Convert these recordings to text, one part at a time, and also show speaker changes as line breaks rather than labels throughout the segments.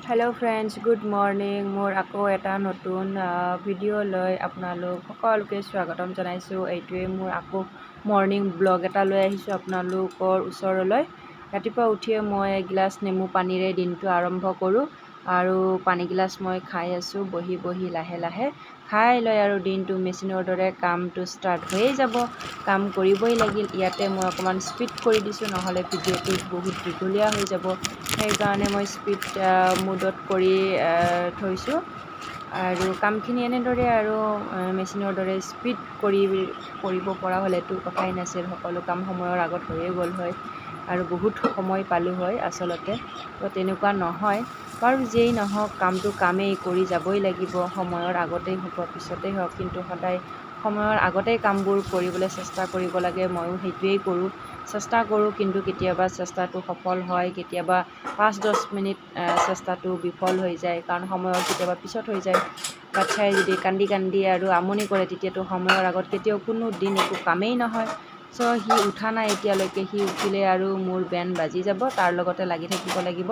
Hello friends good morning मोर आको एटा नतुन video लय आपनालोक सकलोके स्वागतम जनाइছো एइटुवे मोर आको मॉर्निंग ब्लॉग एटा लय आहिছো आपनालोকৰ ওচৰলৈ ৰাতিপুৱা উঠিয়ে মই এগিলাস নেমু পানীৰে দিনটো আৰম্ভ কৰো আৰু পানী গিলাস মই খাই আছো বহি বহি লাহে লাহে খাই লয় আৰু দিনটো মেচিনৰ দৰে কামটো স্টাৰ্ট হৈয়ে যাব কাম কৰিবই লাগিল ইয়াতে মই অকমান স্পিড কৰি দিছো নহলে ভিডিওটো বহুত দীঘলীয়া হৈ যাব সেই কাৰণে মই স্পিড মুডত কৰি থৈছো আৰু কামখিনি এনেদৰে আৰু মেচিনৰ দৰে স্পিড কৰিব পৰা হলেতো কথাই নাছিল সকলো কাম সময়ৰ আগত হৈয়ে গ'ল হয় আৰু বহুত সময় পালো হয় আসলতে তো তেনেকুৱা নহয় বাৰু যেই নহওক কামটো কামেই কৰি যাবই লাগিব সময়ৰ আগতেই হ'ব পিছতেই হওক কিন্তু সদায় সময়ৰ আগতেই কামবোৰ কৰিবলৈ চেষ্টা কৰিব লাগে ময়ো সেইটোৱেই কৰোঁ চেষ্টা কৰোঁ কিন্তু কেতিয়াবা চেষ্টাটো সফল হয় কেতিয়াবা 5-10 মিনিট চেষ্টাটো বিফল হৈ যায় কাৰণ সময়ৰ কেতিয়াবা পিছত হৈ যায় বাচ্চাই যদি কান্দি কান্দি আৰু আমনি কৰে তেতিয়াতো সময়ৰ আগত কেতিয়াও কোনো দিন একো কামেই নহয় সো হি উঠা নাই এতিয়ালৈকে হি উঠিলে আৰু মোৰ বেন বাজি যাব তাৰ লগতে লাগি থাকিব লাগিব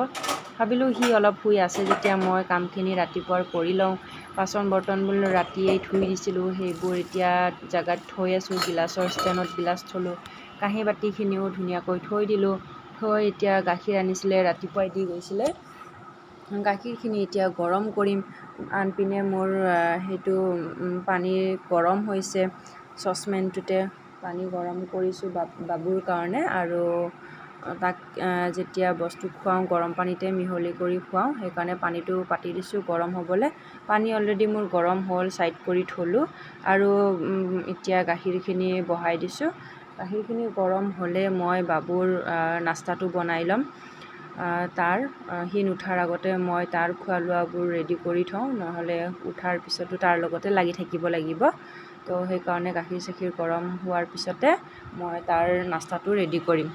ভাবিলো হি অলপ শুই আছে যেতিয়া মই কামখিনি ৰাতিপুৱাৰ কৰি লওঁ বাচন বৰ্তনবোৰ ৰাতিয়েই ধুই দিছিলোঁ সেইবোৰ এতিয়া জাগাত থৈ আছোঁ গিলাছৰ ষ্টেণ্ডত গিলাছ থলোঁ কাঁহী বাতিখিনিও ধুনীয়াকৈ থৈ দিলোঁ থৈ এতিয়া গাখীৰ আনিছিলে ৰাতিপুৱাই দি গৈছিলে গাখীৰখিনি এতিয়া গৰম কৰিম আনপিনে মোৰ হেতু পানী গৰম হৈছে সসপেনটোতে পানী গৰম কৰিছো বাবুৰ কাৰণে আৰু তাক যেতিয়া বস্তু খুৱাও গৰম পানীতে মিহলি কৰি খুৱাও সেই কাৰণে পানীটো পাতি দিছো গৰম হ'বলে পানী অলৰেডি মোৰ গৰম হ'ল সাইড কৰি থলো আৰু এতিয়া গাখীৰখিনি বহাই দিছো গাখীৰখিনি গৰম হ'লে মই বাবুৰ নাস্তাটো বনাই লম তাৰ হি নুঠাৰ আগতে মই তাৰ খোৱা লোৱাবোৰ ৰেডি কৰি থওঁ নহলে উঠাৰ পিছতো তাৰ লগতে লাগি থাকিব লাগিব তো সেই কাৰণে গাখীৰ চাখীৰ গৰম হোৱাৰ পিছতে মই তাৰ নাস্তাটো ৰেডি কৰিম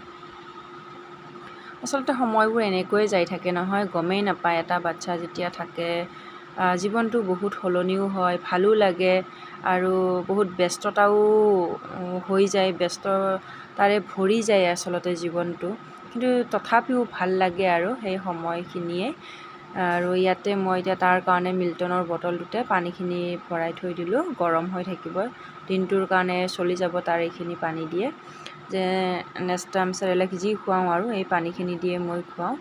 আসলতে সময়বোৰ এনেকৈ যাই থাকে নহয় গমেই নাপায় এটা বাচ্চা যেতিয়া থাকে জীৱনটো বহুত হলনিও হয় ভালো লাগে আৰু বহুত ব্যস্ততাও হৈ যায় ব্যস্ততাৰে ভৰি যায় আসলতে জীৱনটো কিন্তু তথাপিও ভাল লাগে আৰু সেই সময়খিনিয়ে আৰু ইয়াতে মই এতিয়া তাৰ কাৰণে মিল্টনৰ বটলটোতে পানীখিনি ভৰাই থৈ দিলোঁ গৰম হৈ থাকিব দিনটোৰ কাৰণে চলি যাব তাৰ এইখিনি পানী দিয়ে যে নেক্সট টাইম চেৰেলেক যি খুৱাওঁ আৰু এই পানীখিনি দিয়ে মই খুৱাওঁ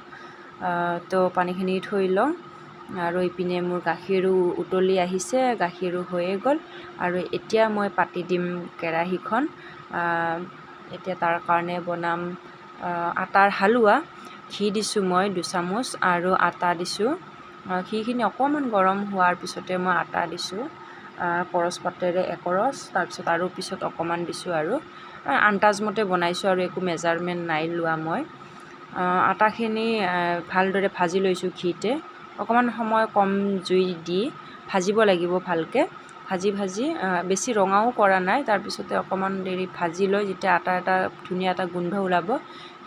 তো পানীখিনি থৈ লওঁ আৰু ইপিনে মোৰ গাখীৰো উতলি আহিছে গাখীৰো হৈয়ে গ'ল আৰু এতিয়া মই পাতি দিম কেৰাহীখন এতিয়া তাৰ কাৰণে বনাম আটাৰ হালুৱা ঘি দিছোঁ মই 2 চামুচ আৰু আটা দিছোঁ ঘিখিনি অকণমান গৰম হোৱাৰ পিছতে মই আটা দিছোঁ কৰচ পাতেৰে একৰচ তাৰপিছত আৰু পিছত অকণমান দিছোঁ আৰু আন্দাজমতে বনাইছোঁ আৰু একো মেজাৰমেণ্ট নাই লোৱা মই আটাখিনি ভালদৰে ভাজি লৈছোঁ ঘিতে অকণমান সময় কম জুই দি ভাজিব লাগিব ভালকে ভাজি বেছি ৰঙাও কৰা নাই তাৰপিছতে অকণমান দেৰি ভাজি লৈ যেতিয়া আটা এটা ধুনীয়া এটা গোন্ধ ওলাব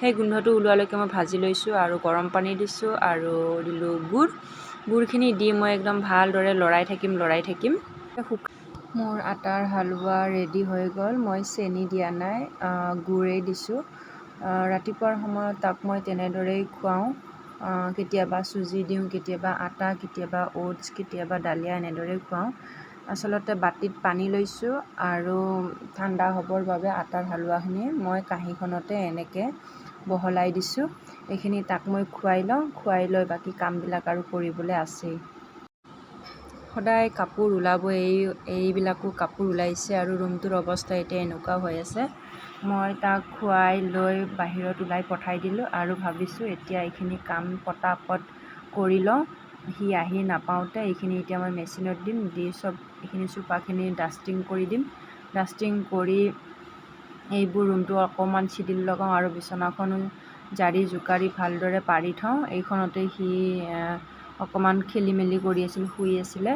সেই গোন্ধটো ওলোৱালৈকে মই ভাজি লৈছোঁ আৰু গৰম পানী দিছোঁ আৰু দিলোঁ গুড়খিনি দি মই একদম ভালদৰে লৰাই থাকিম মোৰ আটাৰ হালুৱা ৰেডি হৈ গ'ল মই চেনি দিয়া নাই গুড়েই দিছোঁ ৰাতিপুৱাৰ সময়ত তাক মই তেনেদৰেই খুৱাওঁ কেতিয়াবা চুজি দিওঁ কেতিয়াবা আটা কেতিয়াবা ওটছ কেতিয়াবা ডালিয়া এনেদৰে খুৱাওঁ আসলতে বাটিত পানী লৈছোঁ আৰু ঠাণ্ডা হ'বৰ বাবে আটাৰ হালুৱাখিনি মই কাঁহীখনতে এনেকৈ বহলাই দিছোঁ এইখিনি তাক মই খুৱাই লৈ বাকী কামবিলাক আৰু কৰিবলৈ আছেই সদায় কাপোৰ ওলাব এইবিলাকো কাপোৰ ওলাইছে আৰু ৰুমটোৰ অৱস্থা এতিয়া এনেকুৱা হৈ আছে মই তাক খুৱাই লৈ বাহিৰত ওলাই পঠাই দিলোঁ আৰু ভাবিছোঁ এতিয়া এইখিনি কাম পটাপট কৰি লওঁ হি আহি নাপাওঁতে এইখিনি এতিয়া মই মেচিনত দিম দি সব এইখিনি চোপাখিনি ডাষ্টিং কৰি দিম ডাষ্টিং কৰি এইবোৰ ৰুমটো অকণমান চিডিল লগাওঁ আৰু বিচনাখনো জাৰি জোকাৰি ভালদৰে পাৰি থওঁ এইখনতে হি অকণমান খেলি মেলি কৰি আছিল শুই আছিলে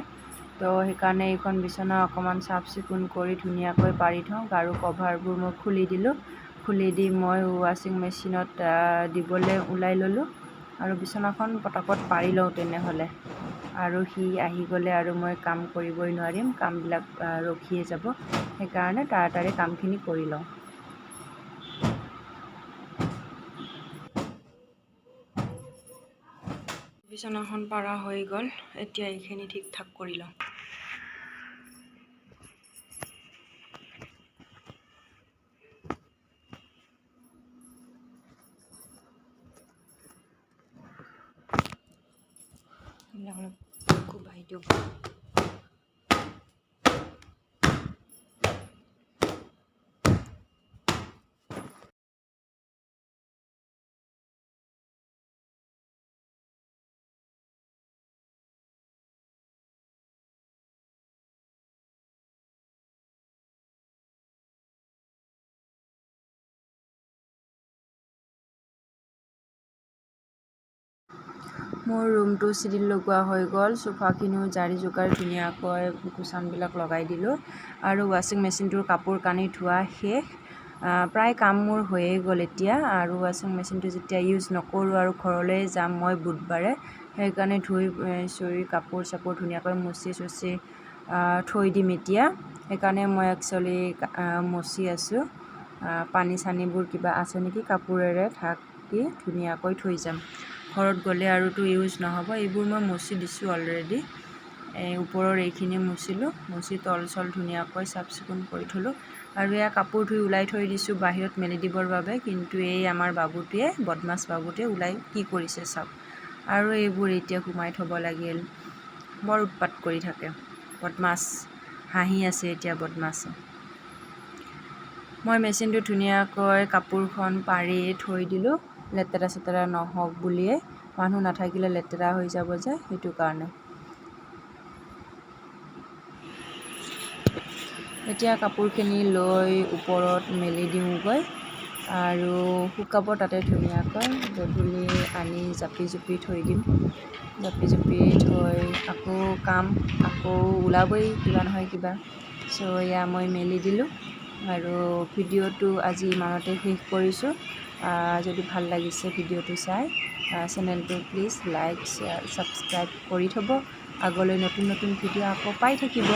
তো সেইকাৰণে এইখন বিচনা অকণমান চাফ চিকুণ কৰি ধুনীয়াকৈ পাৰি থওঁ গাৰু কভাৰবোৰ মই খুলি দি মই ৱাশ্বিং মেচিনত দিবলৈ ওলাই ল'লোঁ আৰু বিচনাখন পটাপট পাৰি লওঁ তেনেহ'লে আৰু হি আহি গ'লে আৰু মই কাম কৰিবই নোৱাৰিম কামবিলাক ৰখিয়ে যাব সেইকাৰণে তাড়াতাড়ি কামখিনি কৰি লওঁ বিছনাখন পাৰা হৈ গ'ল, এতিয়া এইখিনি ঠিক ঠাক কৰি লওঁ। কোবাই দিওঁ। মোৰ ৰুমটো চিৰিল লগোৱা হৈ গ'ল, চোফাখিনিও জাৰি জোকাৰি ধুনীয়াকৈ কুচানবিলাক লগাই দিলোঁ আৰু ৱাশ্বিং মেচিনটোৰ কাপোৰ কানি ধোৱা শেষ। প্ৰায় কাম মোৰ হৈয়ে গ'ল এতিয়া, আৰু ৱাশ্বিং মেচিনটো যেতিয়া ইউজ নকৰোঁ আৰু ঘৰলৈ যাম মই বুধবাৰে, সেইকাৰণে ধুই চুই কাপোৰ চাপোৰ ধুনীয়াকৈ মুচি চুচি থৈ দিম এতিয়া। সেইকাৰণে মই একচুৱেলি মচি আছোঁ। পানী চানীবোৰ কিবা আছে নেকি কাপোৰেৰে ঢাকি ধুনীয়াকৈ থৈ যাম। ঘৰত গ'লে আৰুতো ইউজ নহ'ব। এইবোৰ মই মুচি দিছোঁ অলৰেডি। ওপৰৰ এইখিনি মুচিলোঁ, মুচি তল চল ধুনীয়াকৈ চাফ চিকুণ কৰি থ'লোঁ। আৰু এয়া কাপোৰ ধুই ওলাই থৈ দিছোঁ বাহিৰত মেলি দিবৰ বাবে, কিন্তু এই আমাৰ বাবুটোৱে, বদমাছ বাবুটোৱে ওলাই কি কৰিছে চাওক। আৰু এইবোৰ এতিয়া সোমাই থ'ব লাগিল, বৰ উৎপাত কৰি থাকে বদমাছ, হাঁহি আছে এতিয়া বদমাছে। মই মেচিনটো ধুনীয়াকৈ কাপোৰখন পাৰি থৈ দিলোঁ, লেতেৰা চেতেৰা নহওক বুলিয়ে, মানুহ নাথাকিলে লেতেৰা হৈ যাব যে, সেইটো কাৰণে। এতিয়া কাপোৰখিনি লৈ ওপৰত মেলি দিওঁগৈ আৰু শুকাব তাতে ধুনীয়াকৈ। গধূলি আনি জাপি জুপি থৈ দিম। জাপি জুপি থৈ আকৌ কাম আকৌ ওলাবই কিবা নহয় কিবা। চ' এয়া মই মেলি দিলোঁ আৰু ভিডিঅ'টো আজি ইমানতে শেষ কৰিছোঁ। যদি ভাল লাগিছে ভিডিঅ'টো চাই, চেনেলটো প্লিজ লাইক শ্বেয়াৰ ছাবস্ক্ৰাইব কৰি থ'ব। আগলৈ নতুন নতুন ভিডিঅ' আকৌ পাই থাকিব।